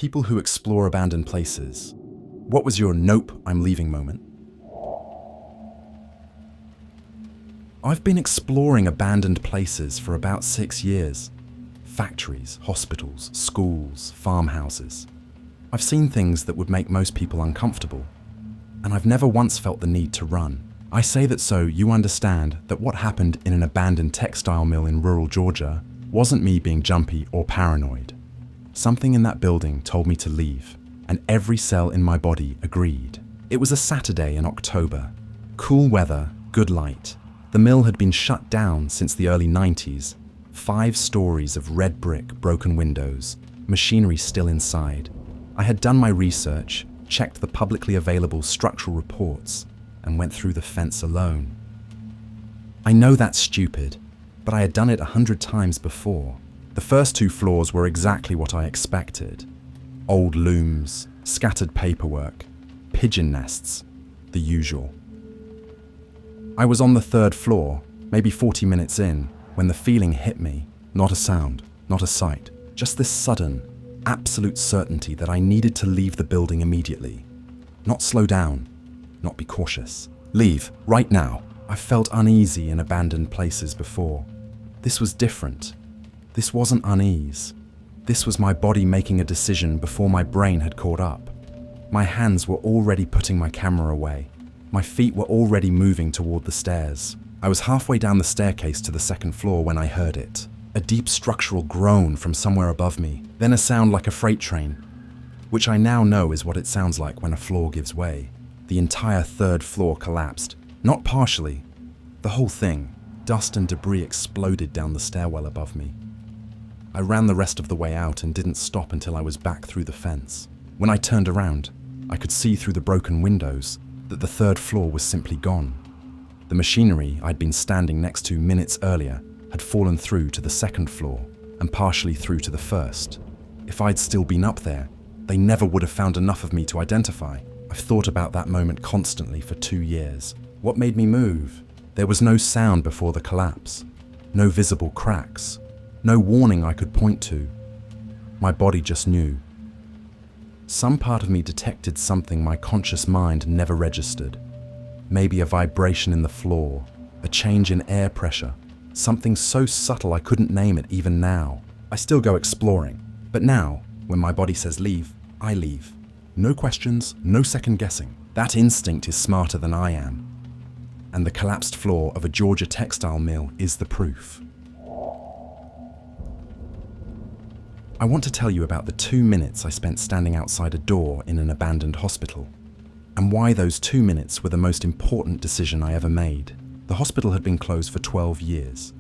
people who explore abandoned places, what was your "nope, I'm leaving" moment? I've been exploring abandoned places for about 6 years. Factories, hospitals, schools, farmhouses. I've seen things that would make most people uncomfortable, and I've never once felt the need to run. I say that so you understand that what happened in an abandoned textile mill in rural Georgia wasn't me being jumpy or paranoid. Something in that building told me to leave, and every cell in my body agreed. It was a Saturday in October. Cool weather, good light. The mill had been shut down since the early 90s. 5 stories of red brick, broken windows, machinery still inside. I had done my research, checked the publicly available structural reports, and went through the fence alone. I know that's stupid, but I had done it 100 times before. The first 2 floors were exactly what I expected. Old looms, scattered paperwork, pigeon nests, the usual. I was on the 3rd floor, maybe 40 minutes in, when the feeling hit me. Not a sound, not a sight, just this sudden, absolute certainty that I needed to leave the building immediately. Not slow down, not be cautious. Leave, right now. I've felt uneasy in abandoned places before. This was different. This wasn't unease. This was my body making a decision before my brain had caught up. My hands were already putting my camera away. My feet were already moving toward the stairs. I was halfway down the staircase to the 2nd floor when I heard it. A deep structural groan from somewhere above me, then a sound like a freight train, which I now know is what it sounds like when a floor gives way. The entire 3rd floor collapsed, not partially, the whole thing. Dust and debris exploded down the stairwell above me. I ran the rest of the way out and didn't stop until I was back through the fence. When I turned around, I could see through the broken windows that the 3rd floor was simply gone. The machinery I'd been standing next to minutes earlier had fallen through to the 2nd floor and partially through to the 1st. If I'd still been up there, they never would have found enough of me to identify. I've thought about that moment constantly for 2 years. What made me move? There was no sound before the collapse, no visible cracks, no warning I could point to. My body just knew. Some part of me detected something my conscious mind never registered. Maybe a vibration in the floor, a change in air pressure, something so subtle I couldn't name it even now. I still go exploring, but now, when my body says leave, I leave. No questions, no second guessing. That instinct is smarter than I am. And the collapsed floor of a Georgia textile mill is the proof. I want to tell you about the 2 minutes I spent standing outside a door in an abandoned hospital, and why those 2 minutes were the most important decision I ever made. The hospital had been closed for 12 years.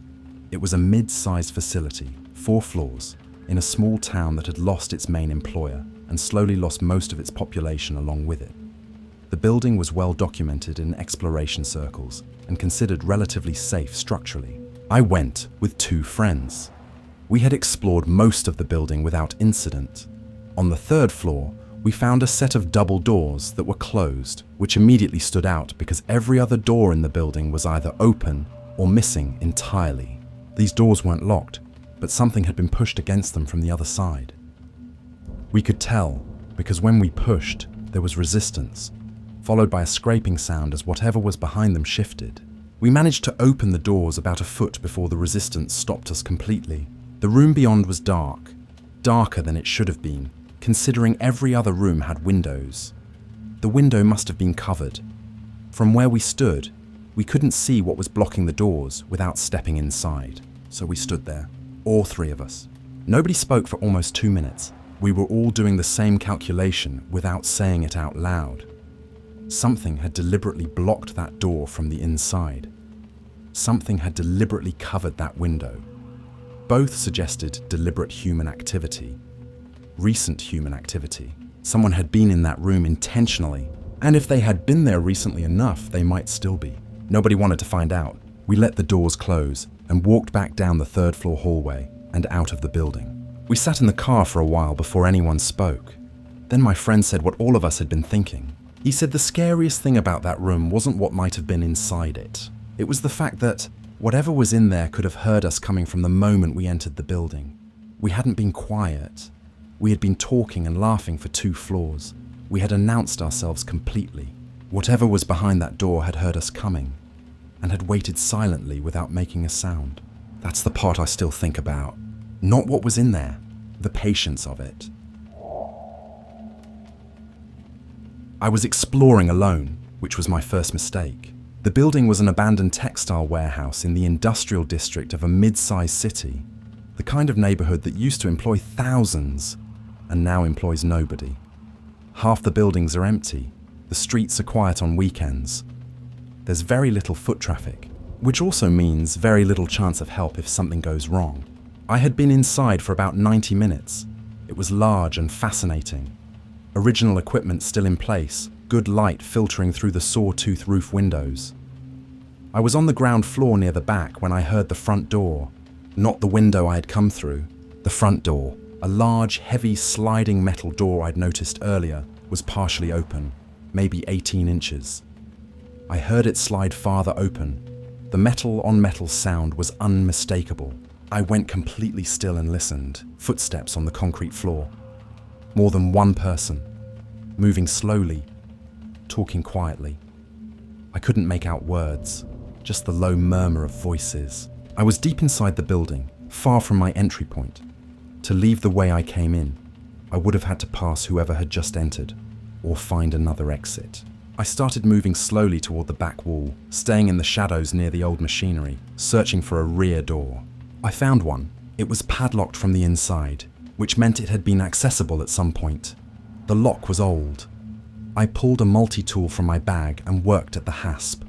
It was a mid-sized facility, 4 floors, in a small town that had lost its main employer and slowly lost most of its population along with it. The building was well documented in exploration circles and considered relatively safe structurally. I went with 2 friends. We had explored most of the building without incident. On the 3rd floor, we found a set of double doors that were closed, which immediately stood out because every other door in the building was either open or missing entirely. These doors weren't locked, but something had been pushed against them from the other side. We could tell because when we pushed, there was resistance, followed by a scraping sound as whatever was behind them shifted. We managed to open the doors about a foot before the resistance stopped us completely. The room beyond was dark, darker than it should have been, considering every other room had windows. The window must have been covered. From where we stood, we couldn't see what was blocking the doors without stepping inside. So we stood there, all 3 of us. Nobody spoke for almost 2 minutes. We were all doing the same calculation without saying it out loud. Something had deliberately blocked that door from the inside. Something had deliberately covered that window. Both suggested deliberate human activity. Recent human activity. Someone had been in that room intentionally, and if they had been there recently enough, they might still be. Nobody wanted to find out. We let the doors close and walked back down the 3rd floor hallway and out of the building. We sat in the car for a while before anyone spoke. Then my friend said what all of us had been thinking. He said the scariest thing about that room wasn't what might have been inside it. It was the fact that whatever was in there could have heard us coming from the moment we entered the building. We hadn't been quiet. We had been talking and laughing for 2 floors. We had announced ourselves completely. Whatever was behind that door had heard us coming and had waited silently without making a sound. That's the part I still think about. Not what was in there, the patience of it. I was exploring alone, which was my first mistake. The building was an abandoned textile warehouse in the industrial district of a mid-sized city, the kind of neighborhood that used to employ thousands and now employs nobody. Half the buildings are empty. The streets are quiet on weekends. There's very little foot traffic, which also means very little chance of help if something goes wrong. I had been inside for about 90 minutes. It was large and fascinating. Original equipment still in place, good light filtering through the sawtooth roof windows. I was on the ground floor near the back when I heard the front door. Not the window I had come through, the front door. A large, heavy, sliding metal door I'd noticed earlier was partially open, maybe 18 inches. I heard it slide farther open. The metal-on-metal sound was unmistakable. I went completely still and listened. Footsteps on the concrete floor. More than one person, moving slowly, talking quietly. I couldn't make out words, just the low murmur of voices. I was deep inside the building, far from my entry point. To leave the way I came in, I would have had to pass whoever had just entered, or find another exit. I started moving slowly toward the back wall, staying in the shadows near the old machinery, searching for a rear door. I found one. It was padlocked from the inside, which meant it had been accessible at some point. The lock was old. I pulled a multi-tool from my bag and worked at the hasp.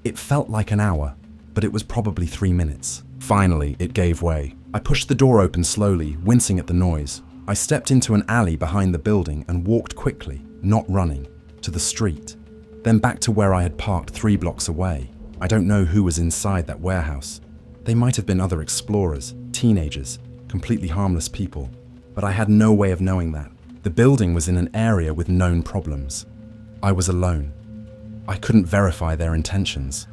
It felt like an hour, but it was probably 3 minutes. Finally, it gave way. I pushed the door open slowly, wincing at the noise. I stepped into an alley behind the building and walked quickly, not running, to the street, then back to where I had parked 3 blocks away. I don't know who was inside that warehouse. They might have been other explorers, teenagers, completely harmless people, but I had no way of knowing that. The building was in an area with known problems. I was alone. I couldn't verify their intentions.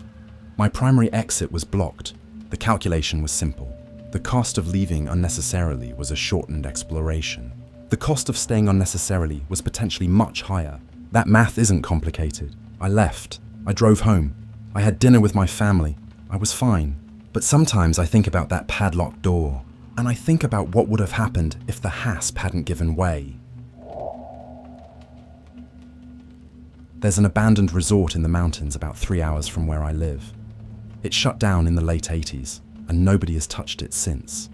My primary exit was blocked. The calculation was simple. The cost of leaving unnecessarily was a shortened exploration. The cost of staying unnecessarily was potentially much higher. That math isn't complicated. I left. I drove home. I had dinner with my family. I was fine. But sometimes I think about that padlocked door, and I think about what would have happened if the hasp hadn't given way. There's an abandoned resort in the mountains about 3 hours from where I live. It shut down in the late 80s, and nobody has touched it since.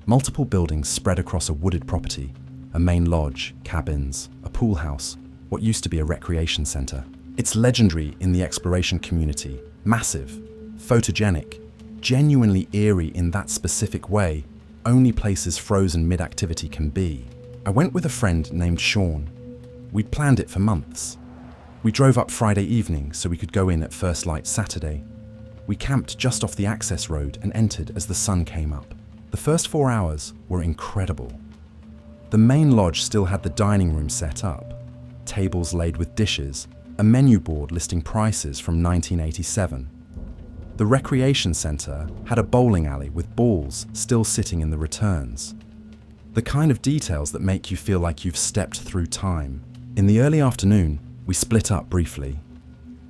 Multiple buildings spread across a wooded property, a main lodge, cabins, a pool house, what used to be a recreation center. It's legendary in the exploration community, massive, photogenic, genuinely eerie in that specific way only places frozen mid-activity can be. I went with a friend named Sean. We'd planned it for months. We drove up Friday evening so we could go in at first light Saturday. We camped just off the access road and entered as the sun came up. The first 4 hours were incredible. The main lodge still had the dining room set up, tables laid with dishes, a menu board listing prices from 1987. The recreation center had a bowling alley with balls still sitting in the returns. The kind of details that make you feel like you've stepped through time. In the early afternoon, we split up briefly.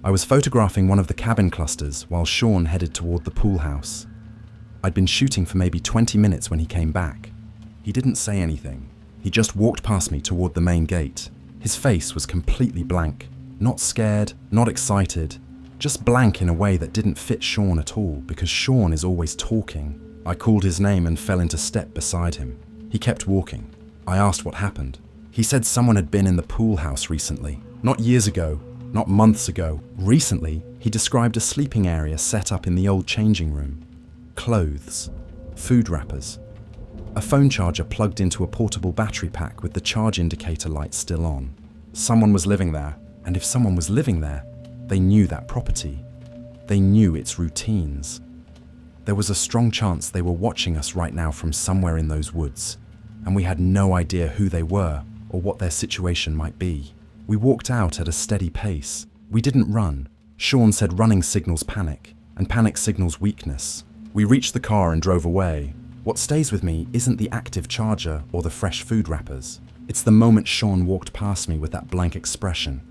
I was photographing one of the cabin clusters while Sean headed toward the pool house. I'd been shooting for maybe 20 minutes when he came back. He didn't say anything. He just walked past me toward the main gate. His face was completely blank. Not scared, not excited, just blank in a way that didn't fit Sean at all because Sean is always talking. I called his name and fell into step beside him. He kept walking. I asked what happened. He said someone had been in the pool house recently. Not years ago, not months ago. Recently, he described a sleeping area set up in the old changing room. Clothes, food wrappers, a phone charger plugged into a portable battery pack with the charge indicator light still on. Someone was living there, and if someone was living there, they knew that property. They knew its routines. There was a strong chance they were watching us right now from somewhere in those woods, and we had no idea who they were or what their situation might be. We walked out at a steady pace. We didn't run. Sean said running signals panic, and panic signals weakness. We reached the car and drove away. What stays with me isn't the active charger or the fresh food wrappers. It's the moment Sean walked past me with that blank expression,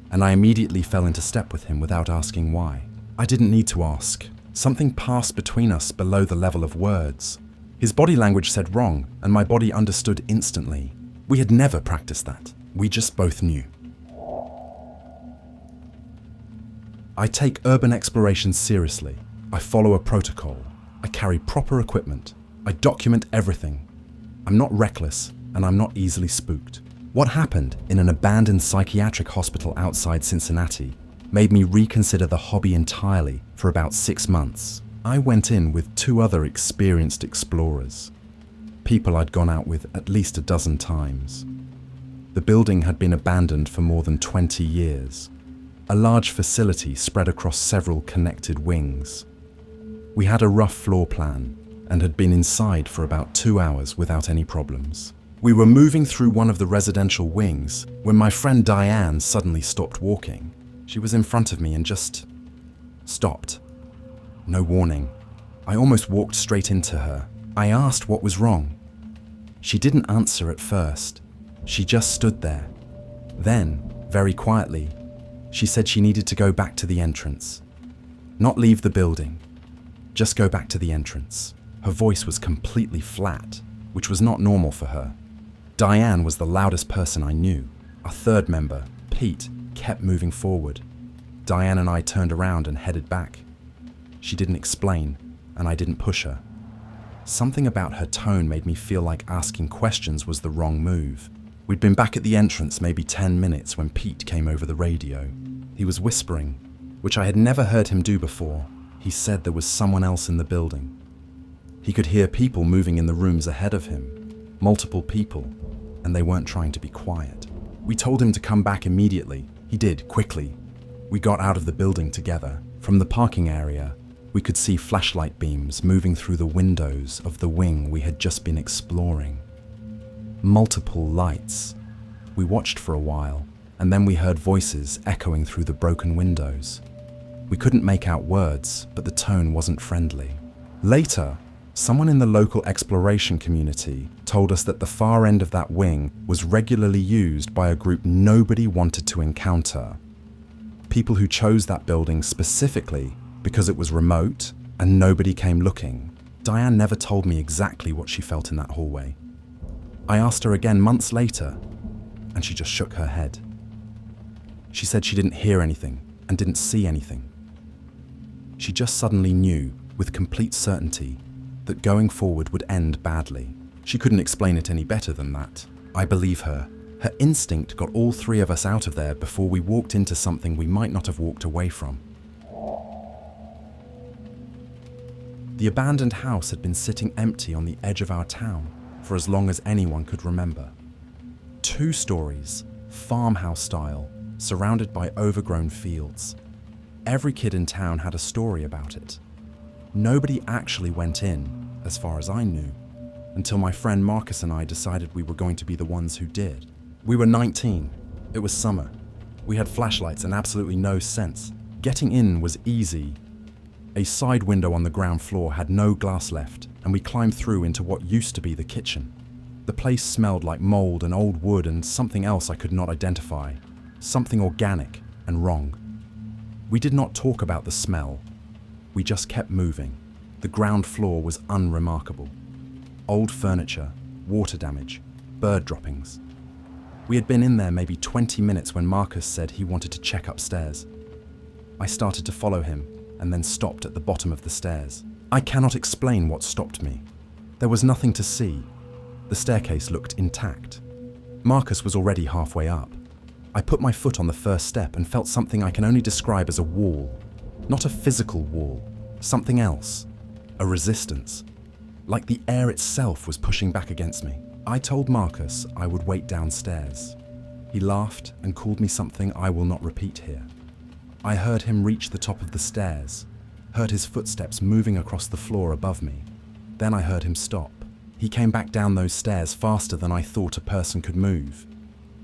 and I immediately fell into step with him without asking why. I didn't need to ask. Something passed between us below the level of words. His body language said wrong, and my body understood instantly. We had never practiced that. We just both knew. I take urban exploration seriously. I follow a protocol. I carry proper equipment. I document everything. I'm not reckless, and I'm not easily spooked. What happened in an abandoned psychiatric hospital outside Cincinnati made me reconsider the hobby entirely for about 6 months. I went in with 2 other experienced explorers, people I'd gone out with at least a dozen times. The building had been abandoned for more than 20 years, a large facility spread across several connected wings. We had a rough floor plan and had been inside for about 2 hours without any problems. We were moving through one of the residential wings when my friend Diane suddenly stopped walking. She was in front of me and just stopped. No warning. I almost walked straight into her. I asked what was wrong. She didn't answer at first. She just stood there. Then, very quietly, she said she needed to go back to the entrance. Not leave the building. Just go back to the entrance. Her voice was completely flat, which was not normal for her. Diane was the loudest person I knew. Our third member, Pete, kept moving forward. Diane and I turned around and headed back. She didn't explain, and I didn't push her. Something about her tone made me feel like asking questions was the wrong move. We'd been back at the entrance maybe 10 minutes when Pete came over the radio. He was whispering, which I had never heard him do before. He said there was someone else in the building. He could hear people moving in the rooms ahead of him, multiple people, and they weren't trying to be quiet. We told him to come back immediately. He did, quickly. We got out of the building together. From the parking area, we could see flashlight beams moving through the windows of the wing we had just been exploring. Multiple lights. We watched for a while, and then we heard voices echoing through the broken windows. We couldn't make out words, but the tone wasn't friendly. Later, someone in the local exploration community told us that the far end of that wing was regularly used by a group nobody wanted to encounter. People who chose that building specifically because it was remote and nobody came looking. Diane never told me exactly what she felt in that hallway. I asked her again months later, and she just shook her head. She said she didn't hear anything and didn't see anything. She just suddenly knew, with complete certainty, that going forward would end badly. She couldn't explain it any better than that. I believe her. Her instinct got all 3 of us out of there before we walked into something we might not have walked away from. The abandoned house had been sitting empty on the edge of our town for as long as anyone could remember. 2 stories, farmhouse style, surrounded by overgrown fields. Every kid in town had a story about it. Nobody actually went in, as far as I knew, until my friend Marcus and I decided we were going to be the ones who did. We were 19. It was summer. We had flashlights and absolutely no sense. Getting in was easy. A side window on the ground floor had no glass left, and we climbed through into what used to be the kitchen. The place smelled like mold and old wood and something else I could not identify. Something organic and wrong. We did not talk about the smell. We just kept moving. The ground floor was unremarkable. Old furniture, water damage, bird droppings. We had been in there maybe 20 minutes when Marcus said he wanted to check upstairs. I started to follow him and then stopped at the bottom of the stairs. I cannot explain what stopped me. There was nothing to see. The staircase looked intact. Marcus was already halfway up. I put my foot on the first step and felt something I can only describe as a wall. Not a physical wall, something else. A resistance. Like the air itself was pushing back against me. I told Marcus I would wait downstairs. He laughed and called me something I will not repeat here. I heard him reach the top of the stairs, heard his footsteps moving across the floor above me. Then I heard him stop. He came back down those stairs faster than I thought a person could move.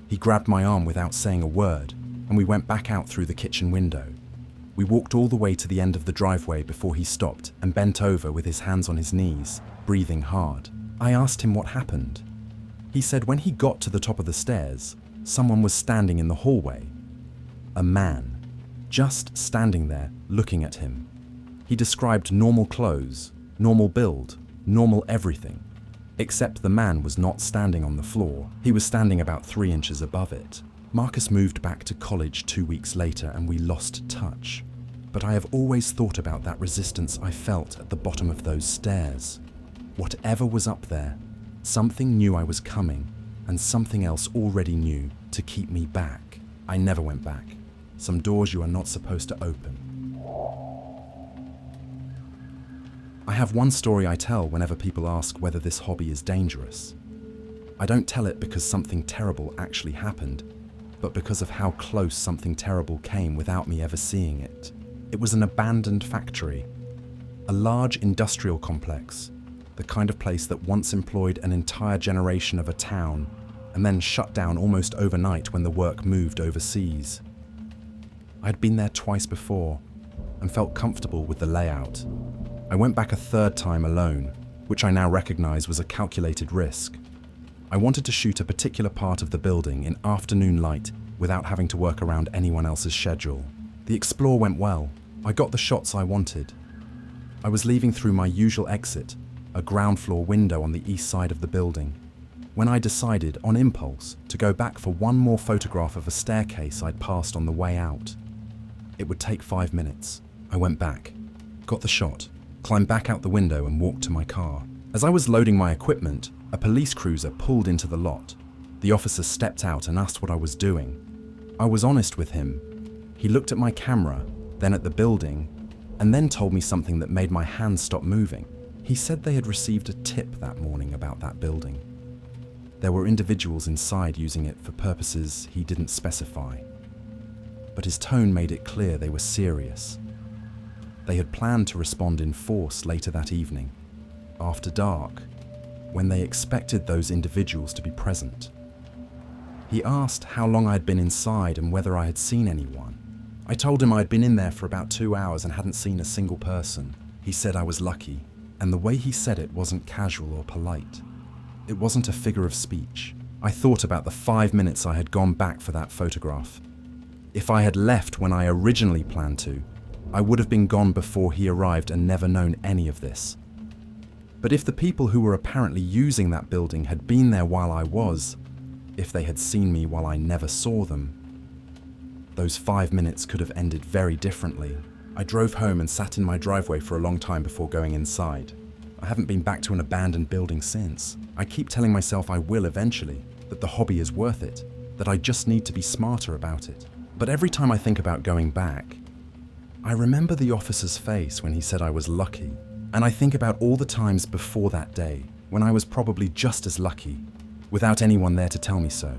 He grabbed my arm without saying a word, and we went back out through the kitchen window. We walked all the way to the end of the driveway before he stopped and bent over with his hands on his knees, breathing hard. I asked him what happened. He said when he got to the top of the stairs, someone was standing in the hallway. A man, just standing there, looking at him. He described normal clothes, normal build, normal everything. Except the man was not standing on the floor. He was standing about 3 inches above it. Marcus moved back to college 2 weeks later and we lost touch. But I have always thought about that resistance I felt at the bottom of those stairs. Whatever was up there, something knew I was coming, and something else already knew to keep me back. I never went back. Some doors you are not supposed to open. I have one story I tell whenever people ask whether this hobby is dangerous. I don't tell it because something terrible actually happened, but because of how close something terrible came without me ever seeing it. It was an abandoned factory, a large industrial complex, the kind of place that once employed an entire generation of a town and then shut down almost overnight when the work moved overseas. I'd been there twice before and felt comfortable with the layout. I went back a third time alone, which I now recognize was a calculated risk. I wanted to shoot a particular part of the building in afternoon light without having to work around anyone else's schedule. The explore went well. I got the shots I wanted. I was leaving through my usual exit, a ground floor window on the east side of the building, when I decided, on impulse, to go back for one more photograph of a staircase I'd passed on the way out. It would take 5 minutes. I went back, got the shot, climbed back out the window and walked to my car. As I was loading my equipment, a police cruiser pulled into the lot. The officer stepped out and asked what I was doing. I was honest with him. He looked at my camera, then at the building, and then told me something that made my hands stop moving. He said they had received a tip that morning about that building. There were individuals inside using it for purposes he didn't specify. But his tone made it clear they were serious. They had planned to respond in force later that evening, after dark, when they expected those individuals to be present. He asked how long I had been inside and whether I had seen anyone. I told him I had been in there for about 2 hours and hadn't seen a single person. He said I was lucky, and the way he said it wasn't casual or polite. It wasn't a figure of speech. I thought about the 5 minutes I had gone back for that photograph. If I had left when I originally planned to, I would have been gone before he arrived and never known any of this. But if the people who were apparently using that building had been there while I was, if they had seen me while I never saw them, those 5 minutes could have ended very differently. I drove home and sat in my driveway for a long time before going inside. I haven't been back to an abandoned building since. I keep telling myself I will eventually, that the hobby is worth it, that I just need to be smarter about it. But every time I think about going back, I remember the officer's face when he said I was lucky, and I think about all the times before that day when I was probably just as lucky, without anyone there to tell me so.